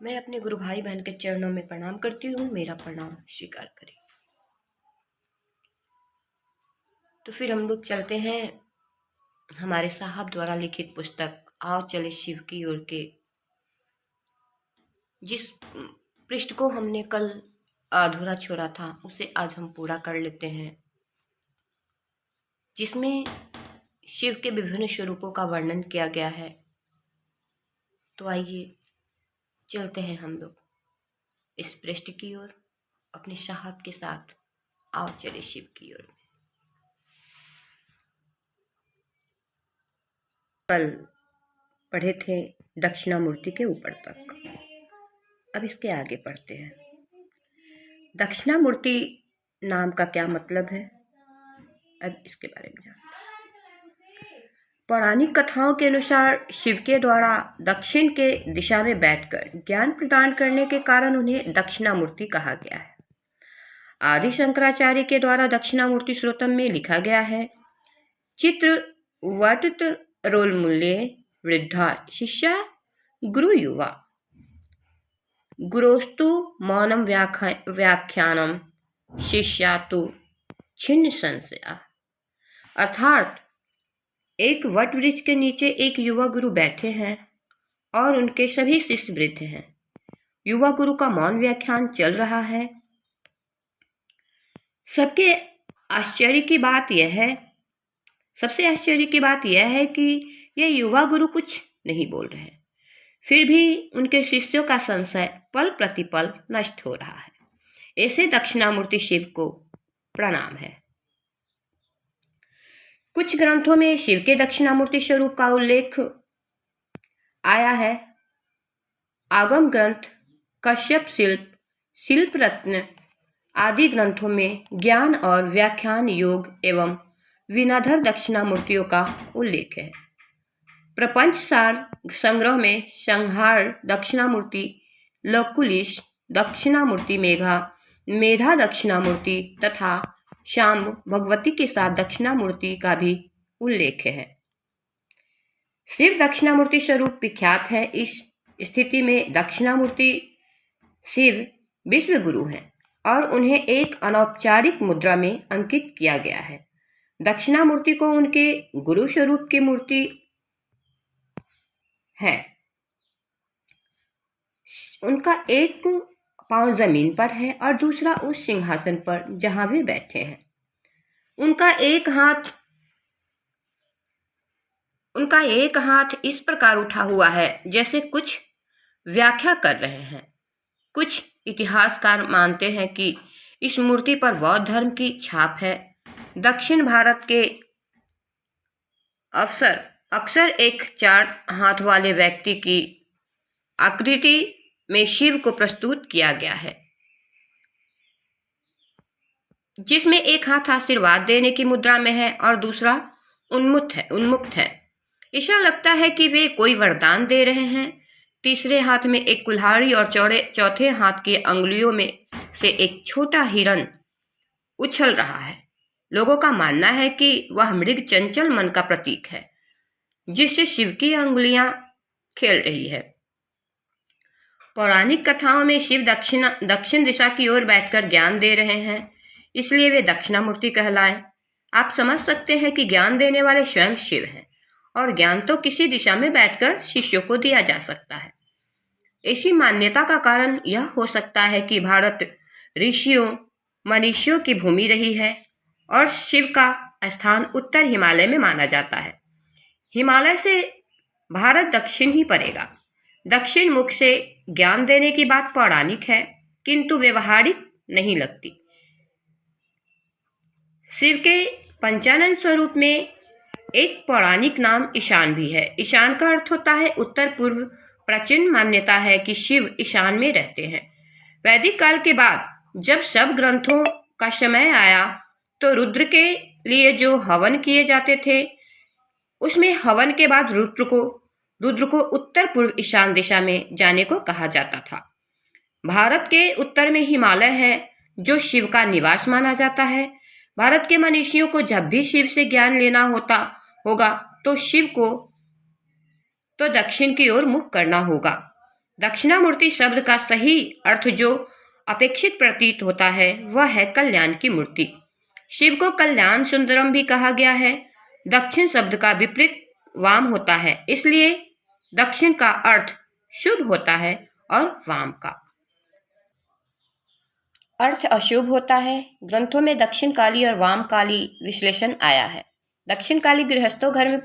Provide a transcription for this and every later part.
मैं अपने गुरु भाई बहन के चरणों में प्रणाम करती हूँ। मेरा प्रणाम स्वीकार करें। तो फिर हम लोग चलते हैं हमारे साहब द्वारा लिखित पुस्तक आओ चले शिव की ओर के, जिस पृष्ठ को हमने कल अधूरा छोड़ा था उसे आज हम पूरा कर लेते हैं, जिसमें शिव के विभिन्न स्वरूपों का वर्णन किया गया है। तो आइए चलते हैं हम लोग इस पृष्ठ की ओर अपने साहब के साथ। आओ चले शिव की ओर। कल पढ़े थे दक्षिणामूर्ति के ऊपर तक, अब इसके आगे पढ़ते हैं। दक्षिणामूर्ति नाम का क्या मतलब है, अब इसके बारे में जानते हैं। पौराणिक कथाओं के अनुसार शिव के द्वारा दक्षिण के दिशा में बैठकर ज्ञान प्रदान करने के कारण उन्हें दक्षिणामूर्ति कहा गया है। आदि शंकराचार्य के द्वारा दक्षिणामूर्ति श्रोतम में लिखा गया है, चित्र वर्तित रोल मूल्य वृद्धा शिष्या गुरु युवा गुरोस्तु मौनम व्याख्यानम शिष्या तो छिन्न संशया। अर्थात एक वट वृक्ष के नीचे एक युवा गुरु बैठे हैं और उनके सभी शिष्य वृद्ध हैं। युवा गुरु का मौन व्याख्यान चल रहा है। सबसे आश्चर्य की बात यह है कि यह युवा गुरु कुछ नहीं बोल रहे, फिर भी उनके शिष्यों का संशय पल प्रतिपल नष्ट हो रहा है। ऐसे दक्षिणामूर्ति शिव को प्रणाम है। कुछ ग्रंथों में शिव के दक्षिणामूर्ति स्वरूप का उल्लेख आया है। आगम ग्रंथ, कश्यप शिल्प रत्न आदि ग्रंथों में ज्ञान और व्याख्यान योग एवं विनाधर दक्षिणामूर्तियों का उल्लेख है। प्रपंच सार संग्रह में संहार दक्षिणामूर्ति, लकुलिश दक्षिणामूर्ति, मेधा दक्षिणामूर्ति तथा शाम्ब भगवती के साथ दक्षिणामूर्ति का भी उल्लेख है। शिव दक्षिणामूर्ति स्वरूप विख्यात है। इस स्थिति में दक्षिणामूर्ति शिव विश्व गुरु हैं और उन्हें एक अनौपचारिक मुद्रा में अंकित किया गया है। दक्षिणामूर्ति को उनके गुरु स्वरूप की मूर्ति है। उनका एक पांव जमीन पर है और दूसरा उस सिंहासन पर जहां वे बैठे हैं। उनका एक हाथ इस प्रकार उठा हुआ है जैसे कुछ व्याख्या कर रहे हैं। कुछ इतिहासकार मानते हैं कि इस मूर्ति पर बौद्ध धर्म की छाप है। दक्षिण भारत के अक्सर एक 4 हाथ वाले व्यक्ति की आकृति में शिव को प्रस्तुत किया गया है, जिसमें एक हाथ आशीर्वाद देने की मुद्रा में है और दूसरा उन्मुक्त है। ऐसा लगता है कि वे कोई वरदान दे रहे हैं। तीसरे हाथ में एक कुल्हाड़ी और चौथे हाथ की अंगुलियों में से एक छोटा हिरण उछल रहा है। लोगों का मानना है कि वह मृग चंचल मन का प्रतीक है, जिससे शिव की अंगुलियां खेल रही है। पौराणिक कथाओं में शिव दक्षिण दिशा की ओर बैठकर ज्ञान दे रहे हैं, इसलिए वे दक्षिणामूर्ति कहलाए। आप समझ सकते हैं कि ज्ञान देने वाले स्वयं शिव हैं और ज्ञान तो किसी दिशा में बैठकर शिष्यों को दिया जा सकता है। ऐसी मान्यता का कारण यह हो सकता है कि भारत ऋषियों मनीषियों की भूमि रही है और शिव का स्थान उत्तर हिमालय में माना जाता है। हिमालय से भारत दक्षिण ही पड़ेगा। दक्षिण मुख से ज्ञान देने की बात पौराणिक है, किंतु व्यवहारिक नहीं लगती। शिव के पंचानन स्वरूप में एक पौराणिक नाम ईशान भी है। ईशान का अर्थ होता है उत्तर पूर्व। प्राचीन मान्यता है कि शिव ईशान में रहते हैं। वैदिक काल के बाद जब सब ग्रंथों का समय आया तो रुद्र के लिए जो हवन किए जाते थे, उसमें हवन के बाद रुद्र को उत्तर पूर्व ईशान दिशा में जाने को कहा जाता था। भारत के उत्तर में हिमालय है, जो शिव का निवास माना जाता है। भारत के मनीषियों को जब भी शिव से ज्ञान लेना होगा तो शिव को तो दक्षिण की ओर मुख करना होगा। दक्षिणामूर्ति शब्द का सही अर्थ जो अपेक्षित प्रतीत होता है वह है कल्याण की मूर्ति। शिव को कल्याण सुंदरम भी कहा गया है। दक्षिण शब्द का विपरीत वाम होता है, इसलिए दक्षिण का अर्थ शुभ होता है और वाम का अर्थ अशुभ होता है। ग्रंथों में दक्षिण काली और वाम काली विश्लेषण आया है। दक्षिण काली गृहस्थों घर में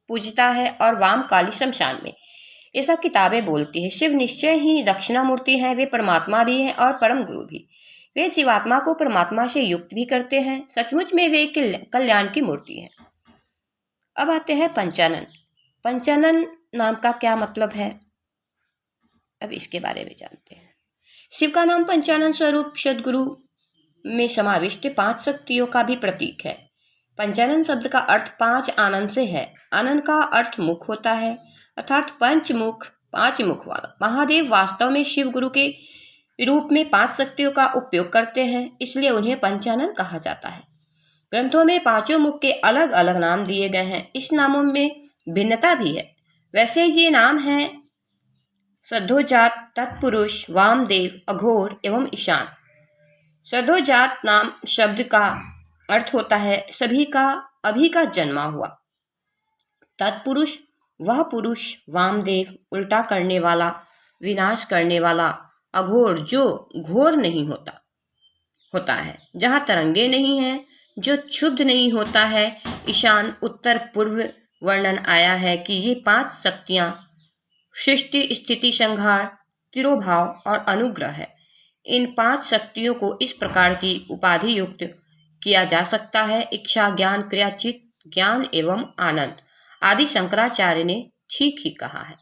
पूजिता है और वाम काली शमशान में। ये सब किताबें बोलती है। शिव निश्चय ही दक्षिणामूर्ति हैं, वे परमात्मा भी हैं और परम गुरु भी। वे जीवात्मा को परमात्मा से युक्त भी करते हैं। सचमुच में वे कल्याण की मूर्ति हैं। अब आते हैं पंचानन। पंचानन नाम का क्या मतलब है, अब इसके बारे में जानते हैं। शिव का नाम पंचानन स्वरूप सद्गुरु में समाविष्ट 5 शक्तियों का भी प्रतीक है। पंचानन शब्द का अर्थ 5 आनंद से है। आनंद का अर्थ मुख होता है, अर्थात पंचमुख, 5 मुख वाला। महादेव वास्तव में शिव गुरु के रूप में 5 शक्तियों का उपयोग करते हैं, इसलिए उन्हें पंचानन कहा जाता है। ग्रंथों में 5 मुख के अलग अलग नाम दिए गए हैं। इस नामों में भिन्नता भी है। वैसे ये नाम है सद्धोजात, तत्पुरुष, वामदेव, अघोर एवं ईशान। सद्धोजात नाम शब्द का अर्थ होता है सभी का, अभी का जन्मा हुआ। तत्पुरुष वह पुरुष, वामदेव उल्टा करने वाला, विनाश करने वाला, अघोर जो घोर नहीं होता है, जहाँ तरंगे नहीं है, जो क्षुब्ध नहीं होता है। ईशान उत्तर पूर्व वर्णन आया है कि ये 5 शक्तियां सृष्टि, स्थिति, संहार, तिरोभाव और अनुग्रह है। इन 5 शक्तियों को इस प्रकार की उपाधि युक्त किया जा सकता है: इच्छा, ज्ञान, क्रिया, चित्त, ज्ञान एवं आनंद आदि शंकराचार्य ने ठीक ही कहा है।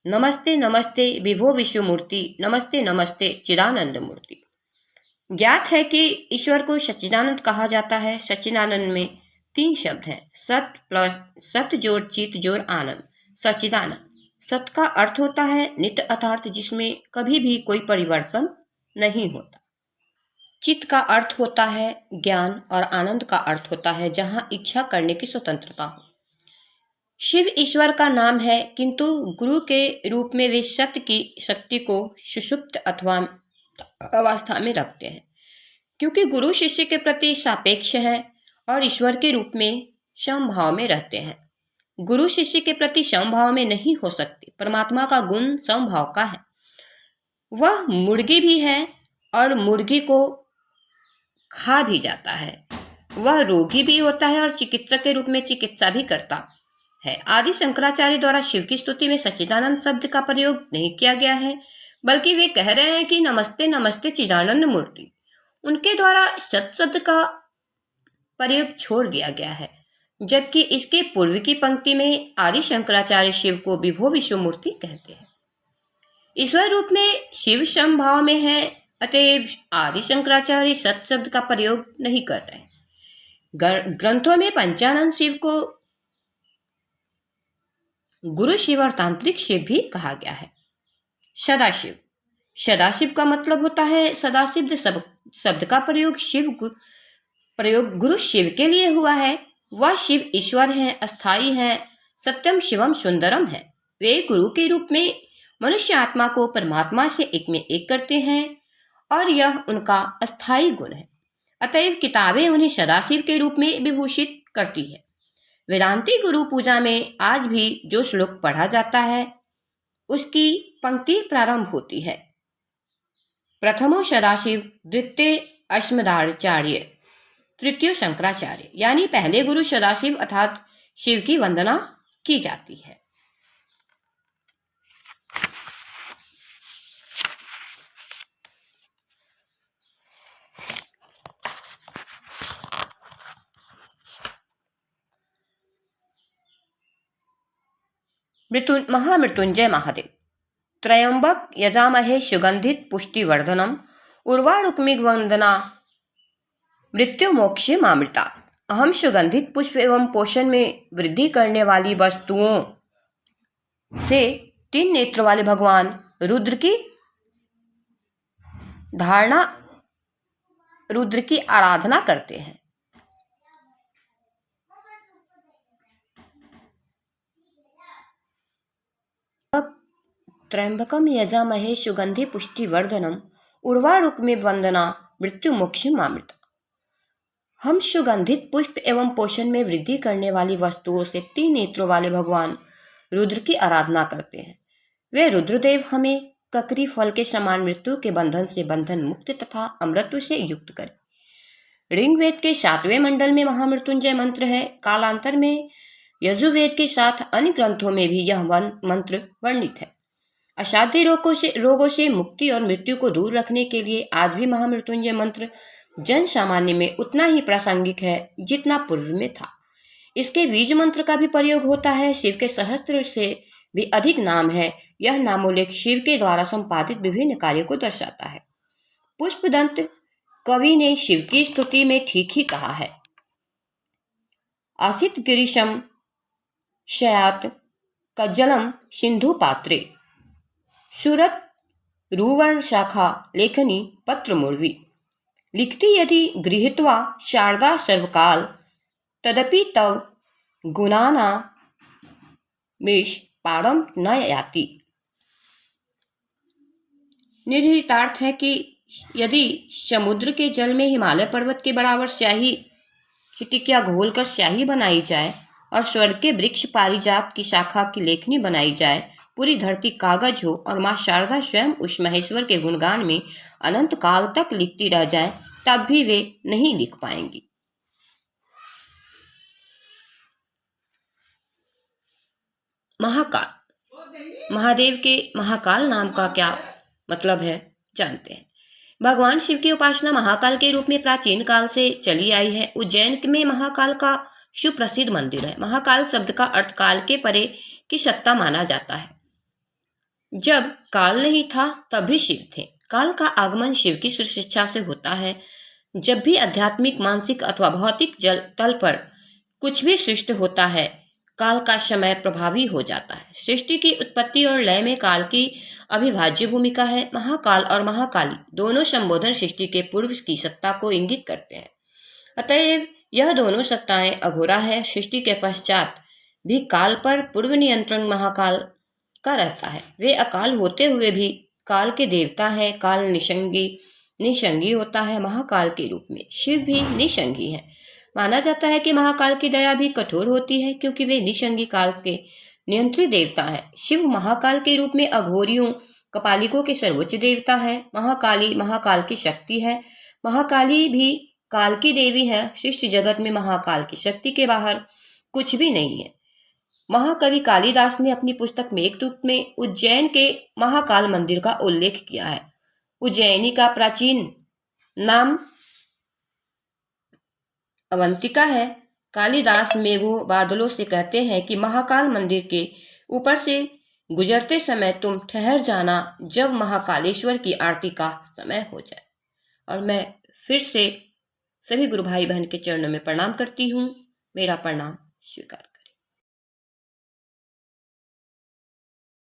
नमस्ते नमस्ते विभो विश्वमूर्ति, नमस्ते नमस्ते चिदानंद मूर्ति। ज्ञात है कि ईश्वर को सच्चिदानंद कहा जाता है। सच्चिदानंद में 3 शब्द हैं, सत प्लस सत जोड़ चित जोड़ आनंद, सच्चिदानंद। सत का अर्थ होता है नित्य, अर्थात जिसमें कभी भी कोई परिवर्तन नहीं होता। चित का अर्थ होता है ज्ञान और आनंद का अर्थ होता है जहां इच्छा करने की स्वतंत्रता हो। शिव ईश्वर का नाम है, किंतु गुरु के रूप में वे सत्य की शक्ति को सुषुप्त अथवा अवस्था में रखते हैं, क्योंकि गुरु शिष्य के प्रति सापेक्ष है और ईश्वर के रूप में समभाव में रहते हैं। गुरु शिष्य के प्रति समभाव में नहीं हो सकते। परमात्मा का गुण समभाव का है। वह मुर्गी भी है और मुर्गी को खा भी जाता है। वह रोगी भी होता है और चिकित्सक के रूप में चिकित्सा भी करता है। आदि शंकराचार्य द्वारा शिव की स्तुति में सच्चिदानंद शब्द का प्रयोग नहीं किया गया है, बल्कि वे कह रहे हैं कि नमस्ते नमस्ते चिदानंद मूर्ति। उनके द्वारा सत शब्द का प्रयोग छोड़ दिया गया है, जबकि इसके पूर्व की पंक्ति में आदि शंकराचार्य शिव को विभो विश्वमूर्ति कहते हैं। ईश्वर रूप में शिव समभाव में है, अतएव आदि शंकराचार्य सत शब्द का प्रयोग नहीं कर रहे। ग्रंथों में पंचानन शिव को गुरु शिव और तांत्रिक शिव भी कहा गया है। सदाशिव, सदाशिव का मतलब होता है सदाशिव शब्द का प्रयोग गुरु शिव के लिए हुआ है। वह शिव ईश्वर हैं, अस्थाई हैं, सत्यम शिवम सुंदरम है। वे गुरु के रूप में मनुष्य आत्मा को परमात्मा से एक में एक करते हैं और यह उनका अस्थाई गुण है। अतएव किताबें उन्हें सदाशिव के रूप में विभूषित करती है। वेदांती गुरु पूजा में आज भी जो श्लोक पढ़ा जाता है उसकी पंक्ति प्रारंभ होती है, प्रथमो सदाशिव, द्वितीय अस्मदाचार्य, तृतीय शंकराचार्य। यानी पहले गुरु सदाशिव अर्थात शिव की वंदना की जाती है। महामृत्युंजय महादेव। त्रयंबक यजामहे सुगंधित पुष्टिवर्धनम उर्वारुकमिग वंदना मृत्यु मोक्षे मामृता। अहम सुगंधित पुष्प एवं पोषण में वृद्धि करने वाली वस्तुओं से 3 नेत्र वाले भगवान रुद्र की आराधना करते हैं। त्र्यंबकम यजामहे सुगंधि पुष्टिवर्धनम उर्वारुकमे वंदना मृत्यु मोक्षमामृता। हम सुगंधित पुष्प एवं पोषण में वृद्धि करने वाली वस्तुओं से 3 नेत्रों वाले भगवान रुद्र की आराधना करते हैं। वे रुद्रदेव हमें ककरी फल के समान मृत्यु के बंधन से बंधन मुक्त तथा अमृत से युक्त करें। ऋग्वेद के 7वें मंडल में महामृत्युंजय मंत्र है। कालांतर में यजुर्वेद के साथ अन्य ग्रंथों में भी यह मंत्र वर्णित है। असाध्य रोगों से मुक्ति और मृत्यु को दूर रखने के लिए आज भी महामृत्युंजय मंत्र जन सामान्य में उतना ही प्रासंगिक है जितना पूर्व में था। इसके बीज मंत्र का भी प्रयोग होता है। शिव के सहस्त्र से भी अधिक नाम है। यह नामोल्लेख शिव के द्वारा संपादित विभिन्न कार्यों को दर्शाता है। पुष्पदंत कवि ने शिव की स्तुति में ठीक ही कहा है। आसित गिरीशम शयात कज्जलम सिंधु पात्रे सुरत रुवर्ण शाखा लेखनी पत्र मुर्वी लिखती यदि गृहीत्वा शारदा सर्वकाल तदपि तव गुणाना मेष पारम न याति। निहितार्थ है कि यदि समुद्र के जल में हिमालय पर्वत के बराबर स्याही की टिकिया घोलकर स्याही बनाई जाए और स्वर्ग के वृक्ष पारिजात की शाखा की लेखनी बनाई जाए, पूरी धरती कागज हो और माँ शारदा स्वयं उस महेश्वर के गुणगान में अनंत काल तक लिखती रह जाए, तब भी वे नहीं लिख पाएंगी। महाकाल। महादेव के महाकाल नाम का क्या मतलब है जानते हैं। भगवान शिव की उपासना महाकाल के रूप में प्राचीन काल से चली आई है। उज्जैन में महाकाल का सुप्रसिद्ध मंदिर है। महाकाल शब्द का अर्थ काल के परे की सत्ता माना जाता है। जब काल नहीं था तब भी शिव थे। काल का आगमन शिव की सृष्टि से होता है। जब भी आध्यात्मिक, मानसिक अथवा भौतिक तल पर कुछ भी सृष्टि होता है, काल का समय प्रभावी हो जाता है। सृष्टि की उत्पत्ति और लय में काल की अविभाज्य भूमिका है। महाकाल और महाकाली दोनों संबोधन सृष्टि के पूर्व की सत्ता को इंगित करते हैं। अतएव यह दोनों सत्ताएं अघोरा है। सृष्टि के पश्चात भी काल पर पूर्व नियंत्रण महाकाल का रहता है। वे अकाल होते हुए भी काल के देवता हैं। काल निसंगी होता है। महाकाल के रूप में शिव भी निसंगी है। माना जाता है कि महाकाल की दया भी कठोर होती है, क्योंकि वे निसंगी काल के नियंत्री देवता है। शिव महाकाल के रूप में अघोरियों कपालिकों के सर्वोच्च देवता है। महाकाली महाकाल की शक्ति है। महाकाली भी काल की देवी है। सृष्टि जगत में महाकाल की शक्ति के बाहर कुछ भी नहीं है। महाकवि कालिदास ने अपनी पुस्तक मेघदूत में उज्जैन के महाकाल मंदिर का उल्लेख किया है। उज्जैनी का प्राचीन नाम अवंतिका है। कालिदास मेघों बादलों से कहते हैं कि महाकाल मंदिर के ऊपर से गुजरते समय तुम ठहर जाना, जब महाकालेश्वर की आरती का समय हो जाए। और मैं फिर से सभी गुरु भाई बहन के चरणों में प्रणाम करती हूँ। मेरा प्रणाम स्वीकार।